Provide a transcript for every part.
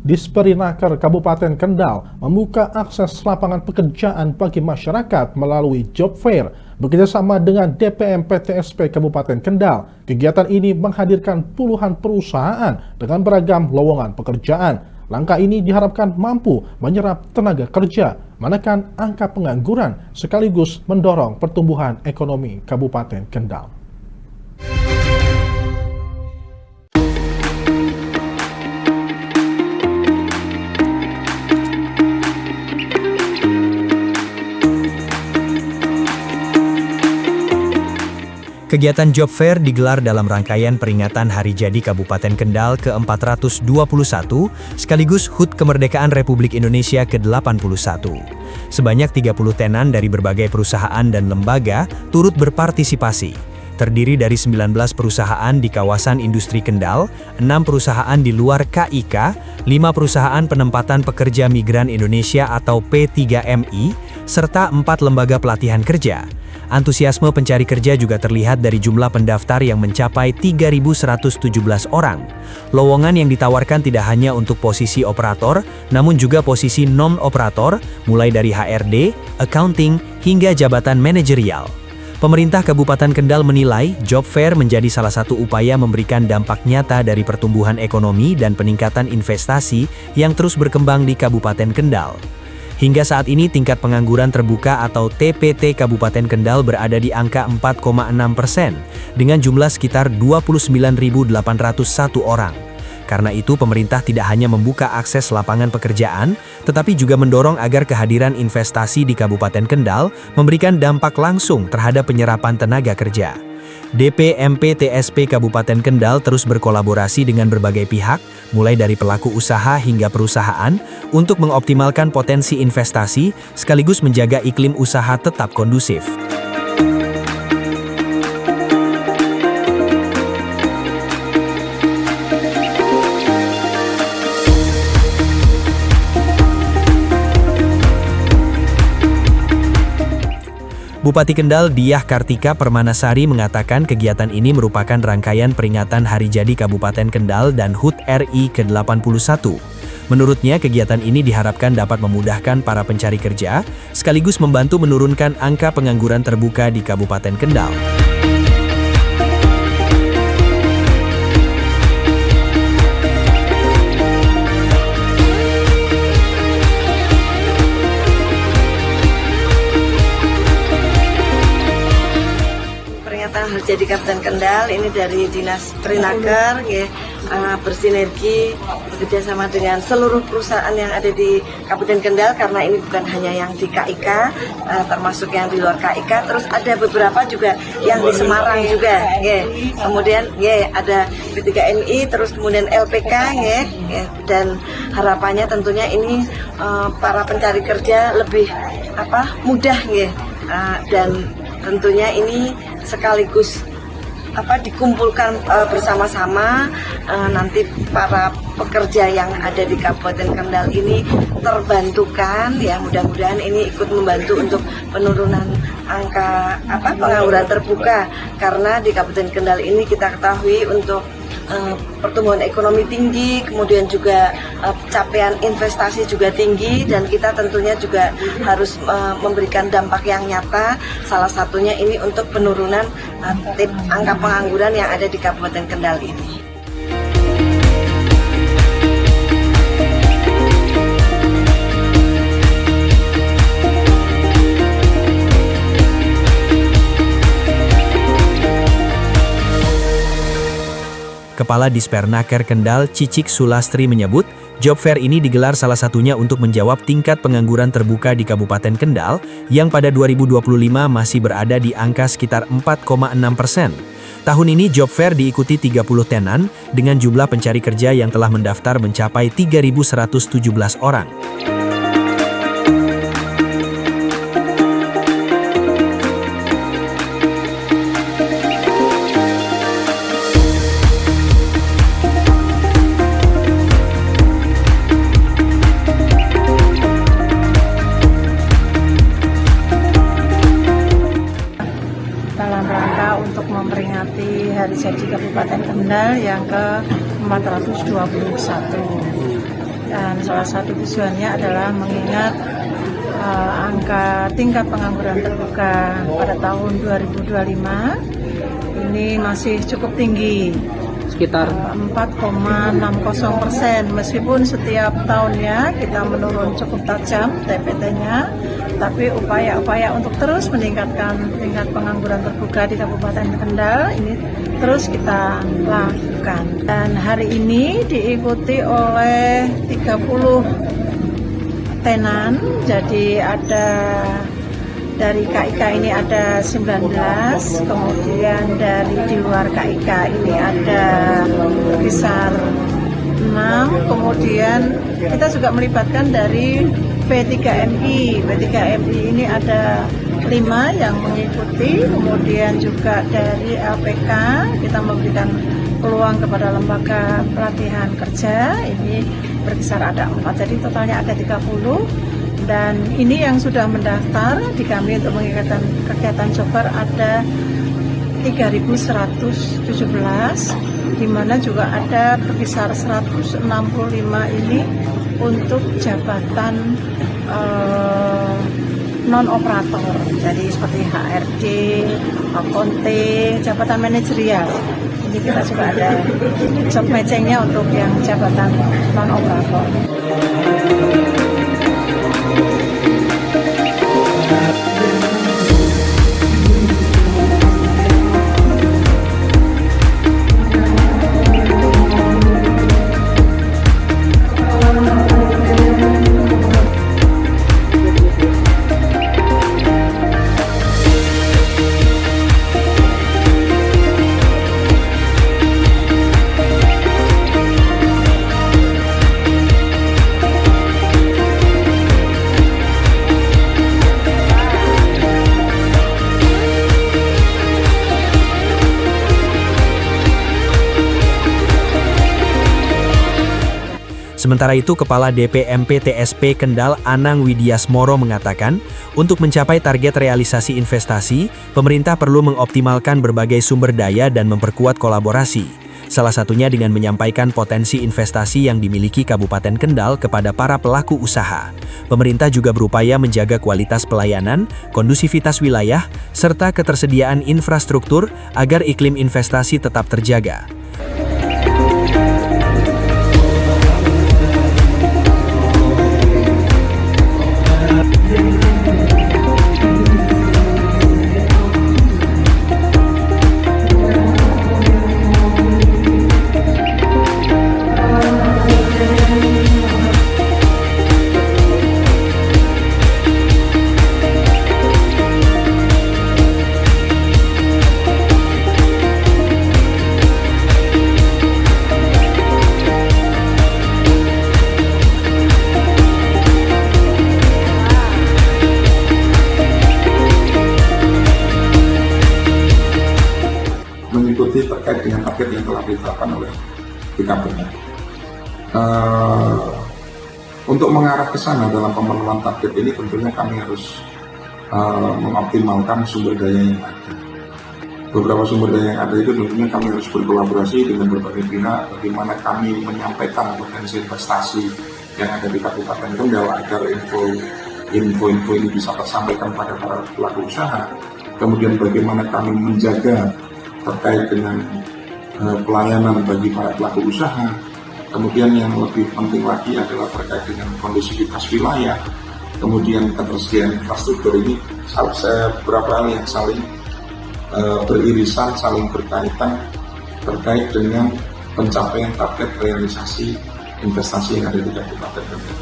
Disperinaker Kabupaten Kendal membuka akses lapangan pekerjaan bagi masyarakat melalui job fair bekerjasama dengan DPM PTSP Kabupaten Kendal. Kegiatan ini menghadirkan puluhan perusahaan dengan beragam lowongan pekerjaan. Langkah ini diharapkan mampu menyerap tenaga kerja, menekan angka pengangguran, sekaligus mendorong pertumbuhan ekonomi Kabupaten Kendal. Kegiatan Job Fair digelar dalam rangkaian peringatan Hari Jadi Kabupaten Kendal ke-421 sekaligus HUT Kemerdekaan Republik Indonesia ke-81. Sebanyak 30 tenan dari berbagai perusahaan dan lembaga turut berpartisipasi. Terdiri dari 19 perusahaan di kawasan industri Kendal, 6 perusahaan di luar KIK, 5 perusahaan penempatan pekerja migran Indonesia atau P3MI, serta 4 lembaga pelatihan kerja. Antusiasme pencari kerja juga terlihat dari jumlah pendaftar yang mencapai 3.117 orang. Lowongan yang ditawarkan tidak hanya untuk posisi operator, namun juga posisi non-operator, mulai dari HRD, accounting, hingga jabatan manajerial. Pemerintah Kabupaten Kendal menilai Job Fair menjadi salah satu upaya memberikan dampak nyata dari pertumbuhan ekonomi dan peningkatan investasi yang terus berkembang di Kabupaten Kendal. Hingga saat ini tingkat pengangguran terbuka atau TPT Kabupaten Kendal berada di angka 4,6% dengan jumlah sekitar 29.801 orang. Karena itu pemerintah tidak hanya membuka akses lapangan pekerjaan, tetapi juga mendorong agar kehadiran investasi di Kabupaten Kendal memberikan dampak langsung terhadap penyerapan tenaga kerja. DPM PTSP Kabupaten Kendal terus berkolaborasi dengan berbagai pihak, mulai dari pelaku usaha hingga perusahaan, untuk mengoptimalkan potensi investasi sekaligus menjaga iklim usaha tetap kondusif. Bupati Kendal Diah Kartika Permanasari mengatakan kegiatan ini merupakan rangkaian peringatan Hari Jadi Kabupaten Kendal dan HUT RI ke-81. Menurutnya, kegiatan ini diharapkan dapat memudahkan para pencari kerja, sekaligus membantu menurunkan angka pengangguran terbuka di Kabupaten Kendal. Hari Jadi Kabupaten Kendal ini dari Dinas Perinaker ya, bersinergi bekerja sama dengan seluruh perusahaan yang ada di Kabupaten Kendal, karena ini bukan hanya yang di KIK, termasuk yang di luar KIK, terus ada beberapa juga yang di Semarang juga ya. Kemudian ya ada P3MI, terus kemudian LPK ya, dan harapannya tentunya ini para pencari kerja lebih mudah ya, dan tentunya ini sekaligus dikumpulkan bersama-sama, nanti para pekerja yang ada di Kabupaten Kendal ini terbantukan ya, mudah-mudahan ini ikut membantu untuk penurunan angka pengangguran terbuka, karena di Kabupaten Kendal ini kita ketahui untuk pertumbuhan ekonomi tinggi, kemudian juga capaian investasi juga tinggi, dan kita tentunya juga harus memberikan dampak yang nyata, salah satunya ini untuk penurunan angka pengangguran yang ada di Kabupaten Kendal ini. Kepala Dispernaker Kendal Cicik Sulastri menyebut, Job Fair ini digelar salah satunya untuk menjawab tingkat pengangguran terbuka di Kabupaten Kendal yang pada 2025 masih berada di angka sekitar 4,6%. Tahun ini Job Fair diikuti 30 tenan dengan jumlah pencari kerja yang telah mendaftar mencapai 3.117 orang. Untuk memperingati Hari Jadi Kabupaten Kendal yang ke-421. salah satu tujuannya adalah mengingat angka tingkat pengangguran terbuka pada tahun 2025 ini masih cukup tinggi, Sekitar 4,60%. Meskipun setiap tahunnya kita menurun cukup tajam TPT-nya, tapi upaya-upaya untuk terus meningkatkan tingkat pengangguran terbuka di Kabupaten Kendal ini terus kita lakukan. Dan hari ini diikuti oleh 30 tenan, jadi ada dari KIK ini ada 19, kemudian dari di luar KIK ini ada sekitar 6, kemudian kita juga melibatkan dari P3MI. P3MI ini ada 5 yang mengikuti, kemudian juga dari LPK kita memberikan peluang kepada lembaga pelatihan kerja, ini berkisar ada 4, jadi totalnya ada 30. Dan ini yang sudah mendaftar di kami untuk mengikuti kegiatan job fair ada 3.117, di mana juga ada berkisar 165 ini untuk jabatan non-operator, jadi seperti HRD, accounting, jabatan manajerial. Ini kita juga ada job matchingnya untuk yang jabatan non-operator. Sementara itu, Kepala DPMP TSP Kendal Anang Widiasmoro mengatakan, untuk mencapai target realisasi investasi, pemerintah perlu mengoptimalkan berbagai sumber daya dan memperkuat kolaborasi. Salah satunya dengan menyampaikan potensi investasi yang dimiliki Kabupaten Kendal kepada para pelaku usaha. Pemerintah juga berupaya menjaga kualitas pelayanan, kondusivitas wilayah, serta ketersediaan infrastruktur agar iklim investasi tetap terjaga. mengikuti terkait dengan target yang telah ditetapkan oleh BKPM. Untuk mengarah ke sana dalam pemenuhan target ini tentunya kami harus mengoptimalkan sumber daya yang ada. Beberapa sumber daya yang ada itu tentunya kami harus berkolaborasi dengan berbagai pihak, bagaimana kami menyampaikan potensi investasi yang ada di Kabupaten Kendal agar info ini bisa tersampaikan pada para pelaku usaha. Kemudian bagaimana kami menjaga terkait dengan pelayanan bagi para pelaku usaha. Kemudian yang lebih penting lagi adalah terkait dengan kondusivitas wilayah. Kemudian ketersediaan infrastruktur ini beberapa hal yang saling beririsan, saling berkaitan terkait dengan pencapaian target realisasi investasi yang ada di Kabupaten Kendal.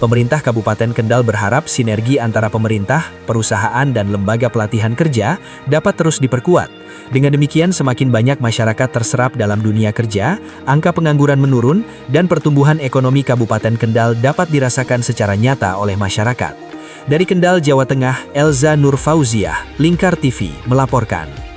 Pemerintah Kabupaten Kendal berharap sinergi antara pemerintah, perusahaan, dan lembaga pelatihan kerja dapat terus diperkuat. Dengan demikian, semakin banyak masyarakat terserap dalam dunia kerja, angka pengangguran menurun, dan pertumbuhan ekonomi Kabupaten Kendal dapat dirasakan secara nyata oleh masyarakat. Dari Kendal, Jawa Tengah, Elza Nur Fauziah, Lingkar TV, melaporkan.